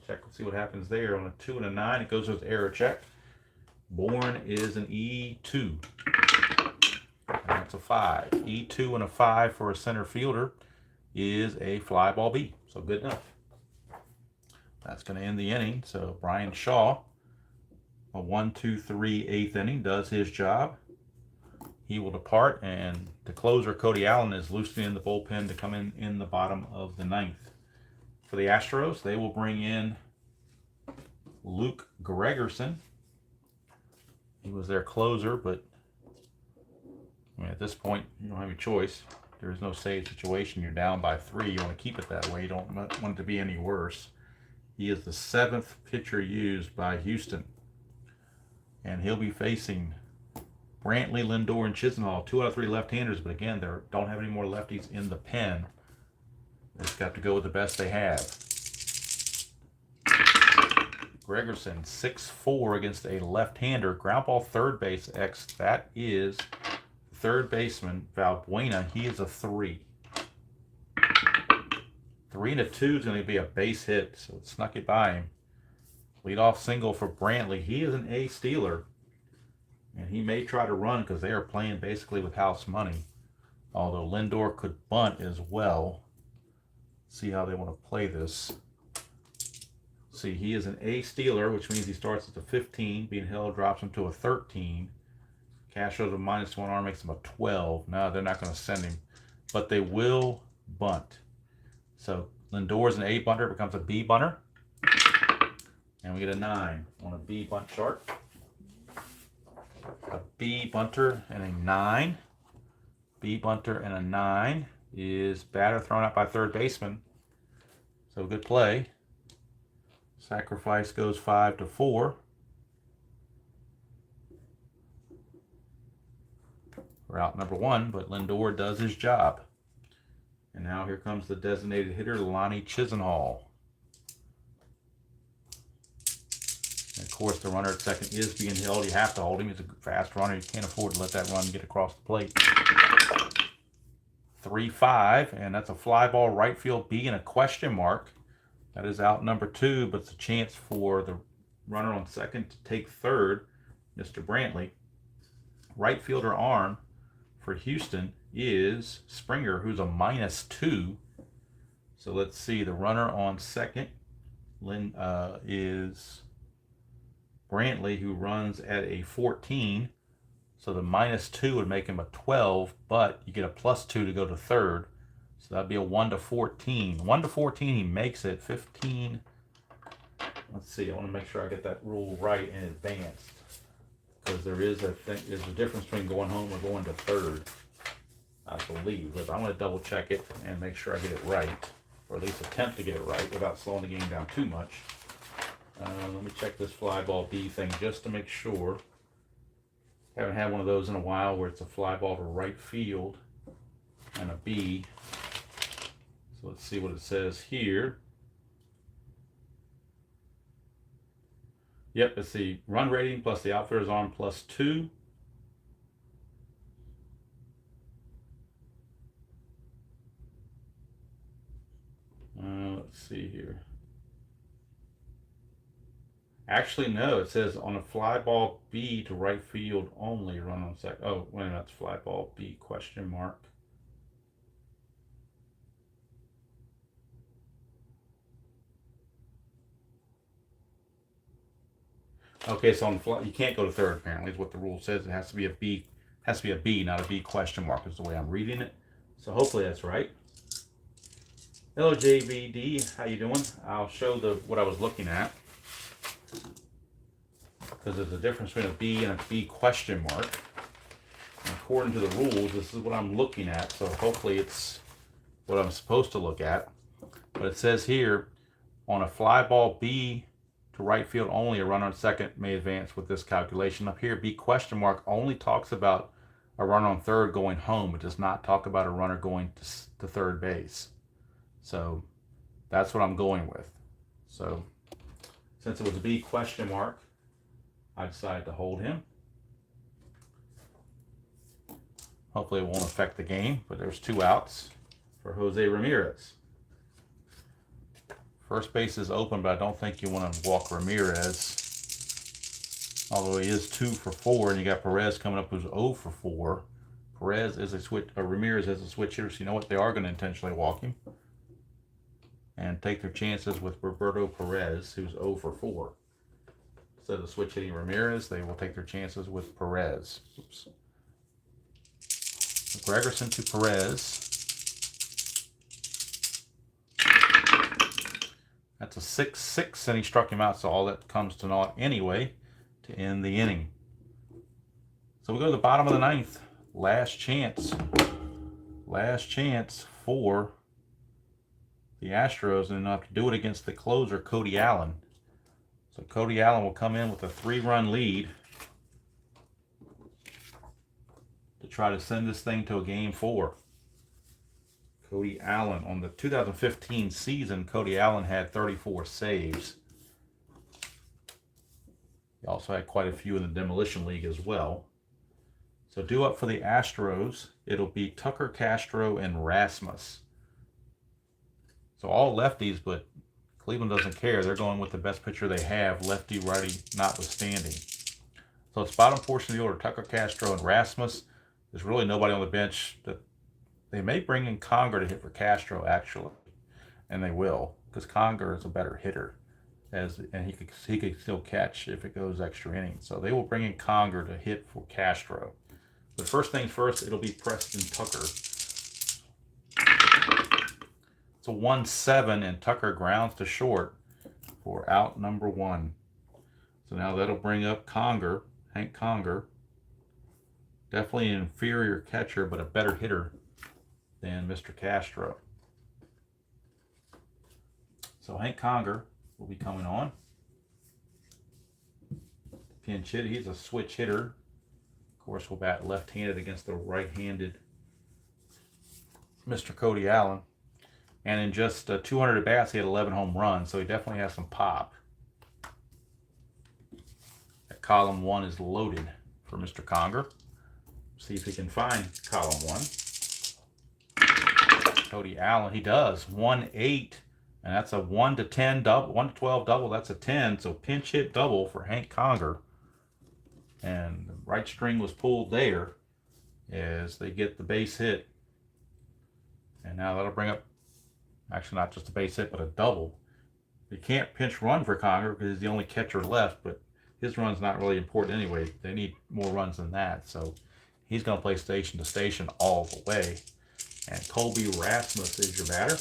Check and see what happens there. On a 2 and a 9, it goes with error check. Bourne is an E2. And that's a 5. E2 and a 5 for a center fielder is a fly ball B. So good enough. That's going to end the inning. So Brian Shaw, a 1-2-3 8th inning, does his job. He will depart, and the closer, Cody Allen, is loosening the bullpen to come in the bottom of the 9th. For the Astros, they will bring in Luke Gregerson. He was their closer, but I mean, at this point, you don't have a choice. There is no save situation. You're down by 3. You want to keep it that way. You don't want it to be any worse. He is the 7th pitcher used by Houston. And he'll be facing Brantley, Lindor, and Chisenhall. 2 out of 3 left-handers, but again, they don't have any more lefties in the pen. They just got to go with the best they have. Gregerson, 6'4" against a left-hander. Ground ball third base X. That is third baseman, Valbuena. He is a 3. 3 and a 2 is going to be a base hit, so it snuck it by him. Leadoff single for Brantley. He is an A stealer, and he may try to run because they are playing basically with house money. Although Lindor could bunt as well. See how they want to play this. See, he is an A stealer, which means he starts at the 15. Being held drops him to a 13. Castro's a -1 arm, makes him a 12. No, they're not going to send him, but they will bunt. So Lindor is an A bunter, becomes a B bunter. And we get a 9 on a B bunt chart. A B bunter and a 9. B bunter and a 9 is batter thrown out by third baseman. So good play. Sacrifice goes 5-4. Route number 1, but Lindor does his job. And now here comes the designated hitter, Lonnie Chisenhall. And of course, the runner at second is being held. You have to hold him. He's a fast runner. You can't afford to let that run get across the plate. 3-5, and that's a fly ball right field B and a question mark. That is out number 2, but it's a chance for the runner on second to take third, Mr. Brantley. Right fielder arm for Houston is Springer, who's a -2. So let's see, the runner on second is Brantley, who runs at a 14. So the -2 would make him a 12, but you get a +2 to go to third. So that'd be a 1-14. 1-14, he makes it. 15. Let's see, I want to make sure I get that rule right in advance, because there's a difference between going home or going to third, I believe. But I want to double check it and make sure I get it right, or at least attempt to get it right without slowing the game down too much. Let me check this fly ball B thing just to make sure. Haven't had one of those in a while where it's a fly ball to right field and a B. So let's see what it says here. Yep, it's the run rating plus the outfielder's arm +2. Let's see here. Actually, no, it says on a fly ball B to right field only, run on second. Oh, wait a minute, that's fly ball B question mark. Okay, so on the fly, you can't go to third. Apparently, is what the rule says. It has to be a B. Has to be a B, not a B question mark. Is the way I'm reading it. So hopefully that's right. Hello, JVD. How you doing? I'll show what I was looking at, because there's a difference between a B and a B question mark. And according to the rules, this is what I'm looking at. So hopefully it's what I'm supposed to look at. But it says here, on a fly ball B to right field only, a runner on second may advance with this calculation. Up here, B question mark only talks about a runner on third going home. It does not talk about a runner going to third base. So that's what I'm going with. So since it was a B question mark, I decided to hold him. Hopefully it won't affect the game, but there's 2 outs for Jose Ramirez. First base is open, but I don't think you want to walk Ramirez. Although he is 2 for 4, and you got Perez coming up who's 0 for 4. Perez is a switch, or Ramirez is a switch hitter, so you know what? They are going to intentionally walk him and take their chances with Roberto Perez, who's 0 for 4. Instead of switch hitting Ramirez, they will take their chances with Perez. Oops. Gregerson to Perez. That's a 6-6, and he struck him out, so all that comes to naught anyway to end the inning. So we go to the bottom of the 9th. Last chance. Last chance for the Astros, and they'll have to do it against the closer, Cody Allen. So Cody Allen will come in with a 3-run lead to try to send this thing to a game 4. Cody Allen, on the 2015 season, Cody Allen had 34 saves. He also had quite a few in the Demolition League as well. So due up for the Astros, it'll be Tucker, Castro, and Rasmus. So all lefties, but Cleveland doesn't care. They're going with the best pitcher they have, lefty, righty, notwithstanding. So it's bottom portion of the order, Tucker, Castro, and Rasmus. There's really nobody on the bench. They may bring in Conger to hit for Castro, actually, and they will, because Conger is a better hitter, and he could still catch if it goes extra innings. So they will bring in Conger to hit for Castro. But first things first, it'll be Preston Tucker. It's a 1-7, and Tucker grounds to short for out number 1. So now that'll bring up Conger, Hank Conger. Definitely an inferior catcher, but a better hitter than Mr. Castro. So Hank Conger will be coming on. Pinch hit. He's a switch hitter. Of course, will bat left-handed against the right-handed Mr. Cody Allen. And in just 200 at-bats, he had 11 home runs, so he definitely has some pop. That column 1 is loaded for Mr. Conger. See if he can find column 1. Cody Allen, he does. 1-8, and that's a 1-10 double, 1-12 double. That's a 10. So pinch hit double for Hank Conger, and the right string was pulled there as they get the base hit. And now that'll bring up, actually not just a base hit, but a double. You can't pinch run for Conger because he's the only catcher left, but his run's not really important anyway. They need more runs than that, so he's going to play station to station all the way. And Colby Rasmus is your batter.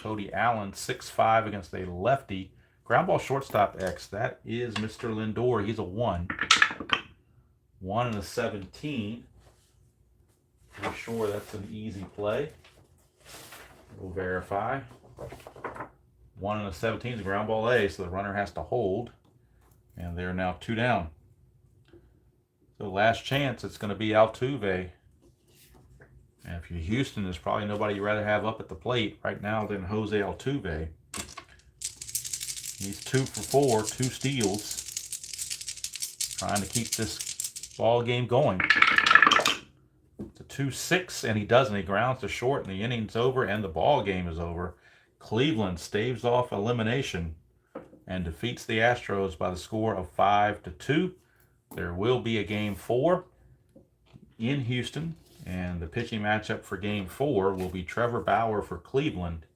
Cody Allen, 6'5" against a lefty. Ground ball shortstop X. That is Mr. Lindor. He's a 1. 1 and a 17. I'm sure that's an easy play. We'll verify. 1 and a 17 is a ground ball A, so the runner has to hold. And they're now 2 down. So last chance, it's going to be Altuve. And if you're Houston, there's probably nobody you'd rather have up at the plate right now than Jose Altuve. He's 2 for 4, 2 steals. Trying to keep this ball game going. It's a 2-6, and he doesn't. He grounds to short, and the inning's over, and the ball game is over. Cleveland staves off elimination and defeats the Astros by the score of 5-2. There will be a game 4 in Houston, and the pitching matchup for game 4 will be Trevor Bauer for Cleveland,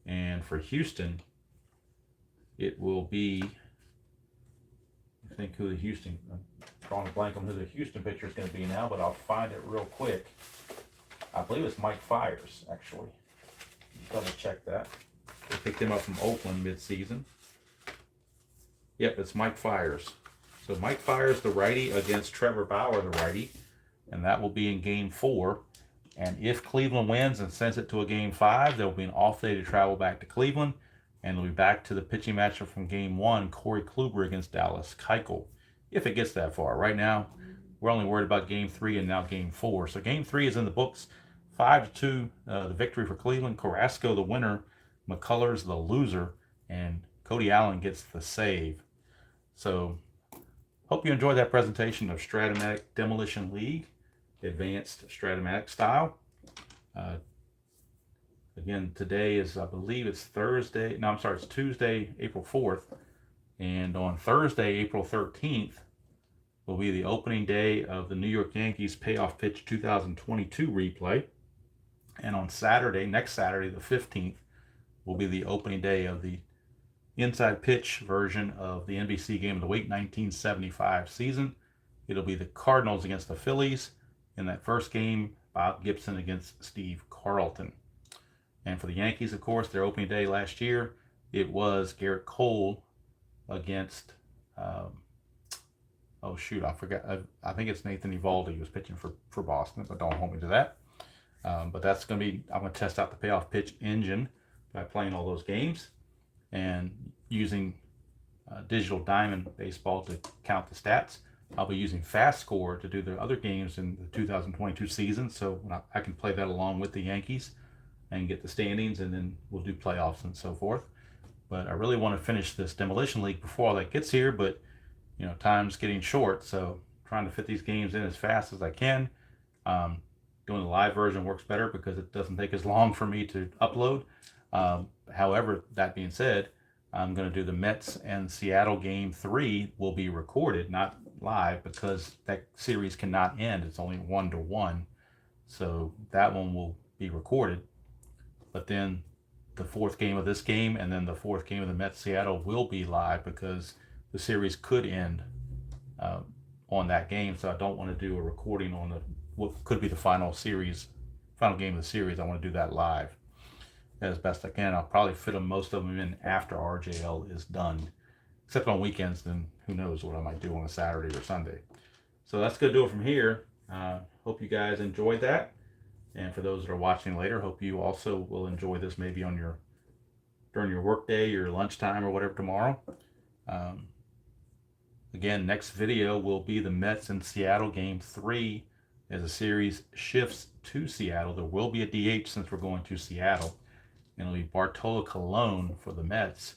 and for Houston, it will be think who the Houston, I'm drawing a blank on who the Houston pitcher is going to be now, but I'll find it real quick. I believe it's Mike Fiers, actually. Double check that. They picked him up from Oakland mid-season. Yep, it's Mike Fiers. So Mike Fiers, the righty, against Trevor Bauer, the righty, and that will be in Game 4. And if Cleveland wins and sends it to a Game 5, there will be an off day to travel back to Cleveland, and it'll be back to the pitching matchup from Game 1, Corey Kluber against Dallas Keuchel, if it gets that far. Right now, we're only worried about Game 3 and now Game 4. So Game 3 is in the books. 5-2, the victory for Cleveland. Carrasco, the winner. McCullers, the loser. And Cody Allen gets the save. So, hope you enjoyed that presentation of Strat-O-Matic Demolition League, advanced Strat-O-Matic style. Again, today is, I believe it's Thursday. No, I'm sorry, it's Tuesday, April 4th. And on Thursday, April 13th, will be the opening day of the New York Yankees Payoff Pitch 2022 replay. And on Saturday, next Saturday, the 15th, will be the opening day of the inside pitch version of the NBC Game of the Week 1975 season. It'll be the Cardinals against the Phillies. In that first game, Bob Gibson against Steve Carlton. And for the Yankees, of course, their opening day last year, it was Garrett Cole against, oh shoot, I forgot. I think it's Nathan Eovaldi who was pitching for Boston, but don't hold me to that. But that's going to be, I'm going to test out the payoff pitch engine by playing all those games and using Digital Diamond Baseball to count the stats. I'll be using Fast Score to do the other games in the 2022 season, so I can play that along with the Yankees and get the standings, and then we'll do playoffs and so forth. But I really want to finish this Demolition League before all that gets here, but you know, time's getting short, so trying to fit these games in as fast as I can. Doing the live version works better because it doesn't take as long for me to upload. However, that being said, I'm going to do the Mets and Seattle Game 3 will be recorded, not live, because that series cannot end. It's only 1-1. So that one will be recorded. But then the fourth game of this game and then the fourth game of the Mets Seattle will be live because the series could end on that game. So I don't want to do a recording on what could be the final game of the series. I want to do that live as best I can. I'll probably fit most of them in after RJL is done, except on weekends. Then who knows what I might do on a Saturday or Sunday. So that's gonna do it from here. Hope you guys enjoyed that, and for those that are watching later, hope you also will enjoy this maybe on during your work day, your lunchtime, or whatever tomorrow. Again, next video will be the Mets and Seattle Game 3 as the series shifts to Seattle. There will be a DH since we're going to Seattle. And it'll be Bartolo Colon for the Mets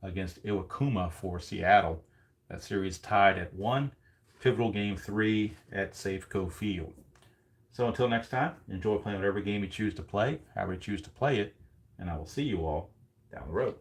against Iwakuma for Seattle. That series tied at 1. Pivotal Game 3 at Safeco Field. So until next time, enjoy playing whatever game you choose to play, however you choose to play it, and I will see you all down the road.